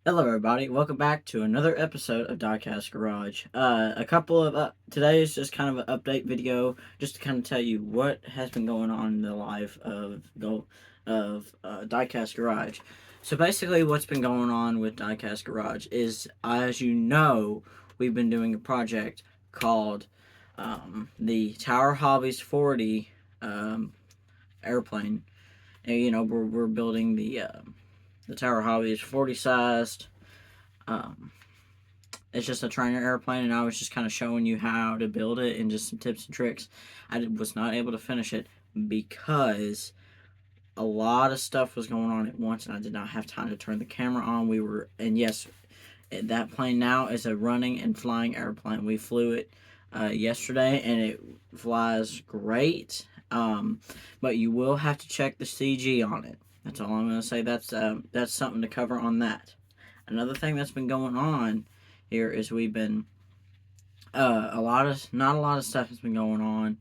Hello, everybody. Welcome back to another episode of Diecast Garage. A couple of today is just kind of an update video, just to kind of tell you what has been going on in the life of Diecast Garage. So basically, what's been going on with Diecast Garage is, as you know, we've been doing a project called the Tower Hobbies 40 airplane. And, we're building the Tower Hobbies 40 sized. Um, it's just a trainer airplane, and I was just kind of showing you how to build it and just some tips and tricks. Was not able to finish it because a lot of stuff was going on at once, and I did not have time to turn the camera on. And yes, that plane now is a running and flying airplane. We flew it yesterday, and it flies great. But you will have to check the CG on it. That's all I'm going to say. That's something to cover on that. Another thing that's been going on here is we've been not a lot of stuff has been going on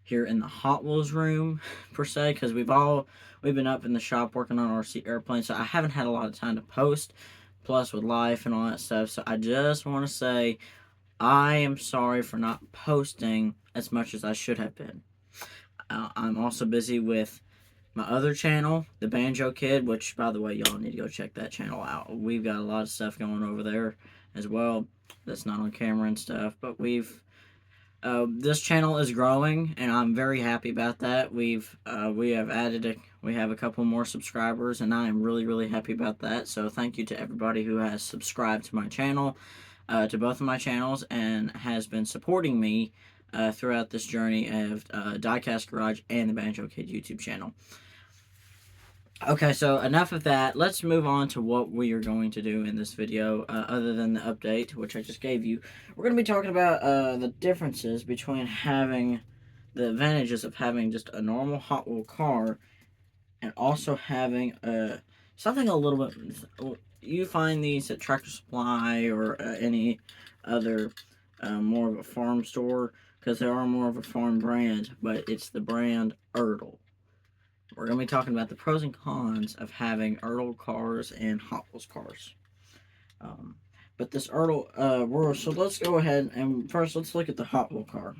here in the Hot Wheels room per se, because we've been up in the shop working on RC airplanes, so I haven't had a lot of time to post, plus with life and all that stuff. So I just want to say I am sorry for not posting as much as I should have been. I'm also busy with my other channel, the Banjo Kid, which, by the way, y'all need to go check that channel out. We've got a lot of stuff going over there as well that's not on camera and stuff, but this channel is growing, and I'm very happy about that. We have a couple more subscribers, and I am really, really happy about that. So thank you to everybody who has subscribed to my channel, to both of my channels, and has been supporting me throughout this journey of Diecast Garage and the Banjo Kid YouTube channel. Okay, so enough of that. Let's move on to what we are going to do in this video, other than the update, which I just gave you. We're going to be talking about the differences between the advantages of having just a normal Hot Wheel car and also having something a little bit. You find these at Tractor Supply or any other more of a farm store, because they are more of a farm brand, but it's the brand Ertl. We're going to be talking about the pros and cons of having Ertl cars and Hot Wheels cars. Um, but this Ertl, so let's go ahead and first let's look at the Hot Wheel car.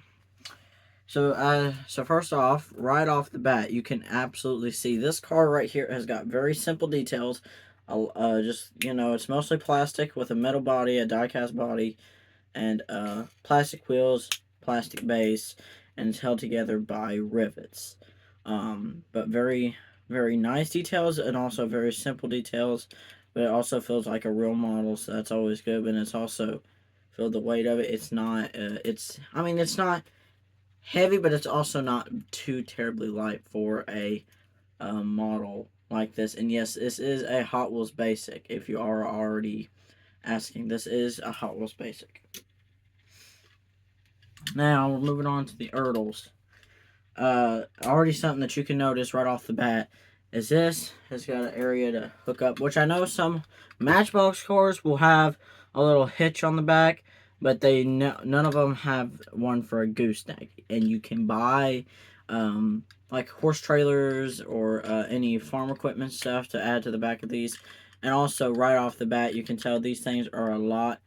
So first off, right off the bat, you can absolutely see this car right here has got very simple details. It's mostly plastic with a metal body, a die-cast body, and plastic wheels, plastic base, and it's held together by rivets. But very, very nice details, and also very simple details, but it also feels like a real model, so that's always good. But it's also feel the weight of it. It's not heavy, but it's also not too terribly light for a model like this. And yes, this is a Hot Wheels Basic. If you are already asking, this is a Hot Wheels Basic. Now we're moving on to the Ertls. Already something that you can notice right off the bat is this has got an area to hook up, which I know some Matchbox cars will have a little hitch on the back, but none of them have one for a gooseneck. And you can buy like horse trailers or any farm equipment stuff to add to the back of these. And also, right off the bat, you can tell these things are a lot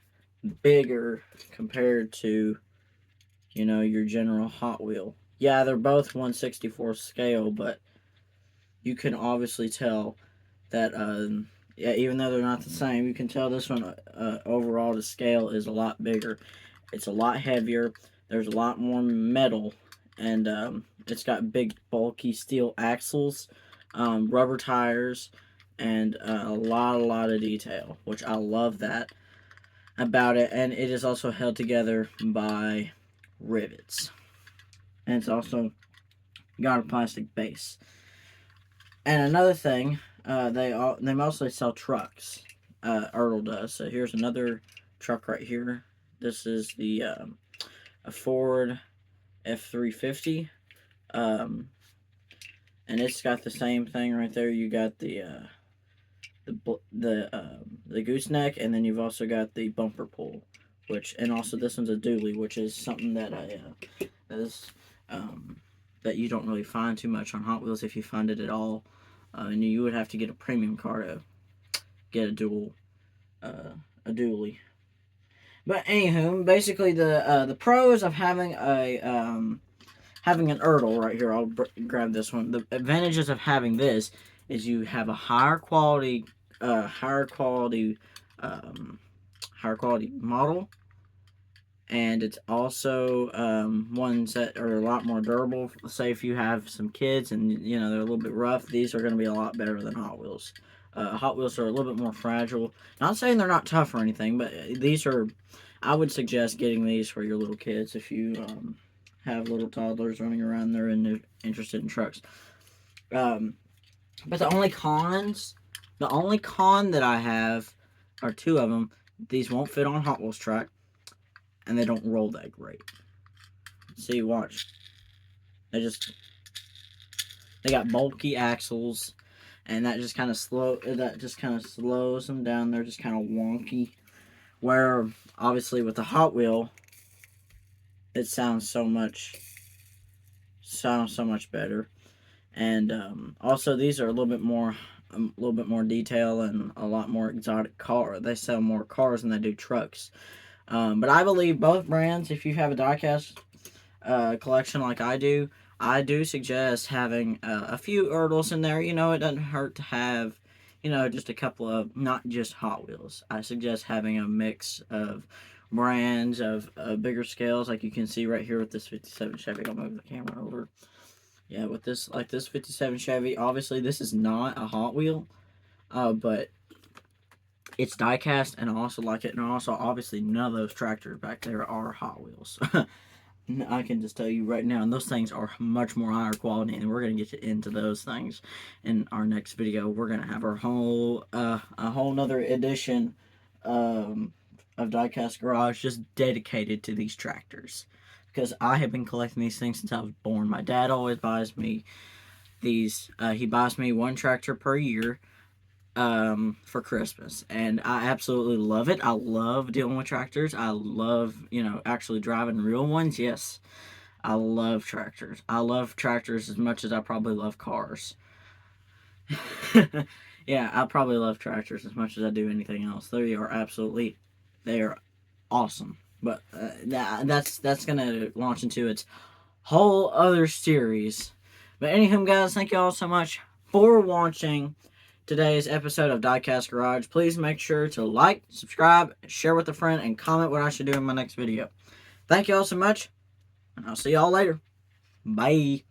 bigger compared to your general Hot Wheel. Yeah, they're both 1/64 scale, but you can obviously tell that, yeah, even though they're not the same, you can tell this one, overall, the scale is a lot bigger. It's a lot heavier. There's a lot more metal, and it's got big, bulky steel axles, rubber tires, and a lot of detail, which I love that about it. And it is also held together by rivets, and it's also got a plastic base. And another thing, they mostly sell trucks. Ertl does. So here's another truck right here. This is a Ford F350, um, and it's got the same thing right there. You got the gooseneck, and then you've also got the bumper pull, and also this one's a dually, which is something that is um, that you don't really find too much on Hot Wheels, if you find it at all. And you would have to get a premium car to get a dual a dually. But anywho, basically the pros of having having an Ertl right here. I'll grab this one. The advantages of having this is you have a higher quality, higher quality, um, higher quality model, and it's also ones that are a lot more durable. Say if you have some kids and you know they're a little bit rough, these are going to be a lot better than Hot Wheels. Hot Wheels are a little bit more fragile. Not saying they're not tough or anything, but these are. I would suggest getting these for your little kids if you have little toddlers running around there and interested in trucks. But the only con that I have are two of them. These won't fit on Hot Wheels track, and they don't roll that great. See, watch. They got bulky axles, and that just kind of slows them down. They're just kind of wonky. Where obviously with the Hot Wheel, it sounds so much better. And also these are a little bit more detail and a lot more exotic car. They sell more cars than they do trucks. But I believe both brands, if you have a diecast collection like I do suggest having a few Ertls in there. You know, it doesn't hurt to have, you know, just a couple of, not just Hot Wheels. I suggest having a mix of brands of bigger scales, like you can see right here with this 57 Chevy. I'll move the camera over. Yeah, with this, like this 57 Chevy, obviously this is not a Hot Wheel, but it's diecast, and I also like it. And also, obviously, none of those tractors back there are Hot Wheels. I can just tell you right now, and those things are much more higher quality, and we're gonna get into those things in our next video. We're gonna have our whole a whole nother edition of Diecast Garage just dedicated to these tractors, because I have been collecting these things since I was born. My dad always buys me these. He buys me one tractor per year for Christmas, and I absolutely love it. I love dealing with tractors. I love, you know, actually driving real ones. Yes, I love tractors. I love tractors as much as I probably love cars. Yeah, I probably love tractors as much as I do anything else. They are awesome. But that's gonna launch into its whole other series. But anywho, guys, thank you all so much for watching today's episode of Diecast Garage. Please make sure to like, subscribe, share with a friend, and comment what I should do in my next video. Thank you all so much, and I'll see y'all later. Bye.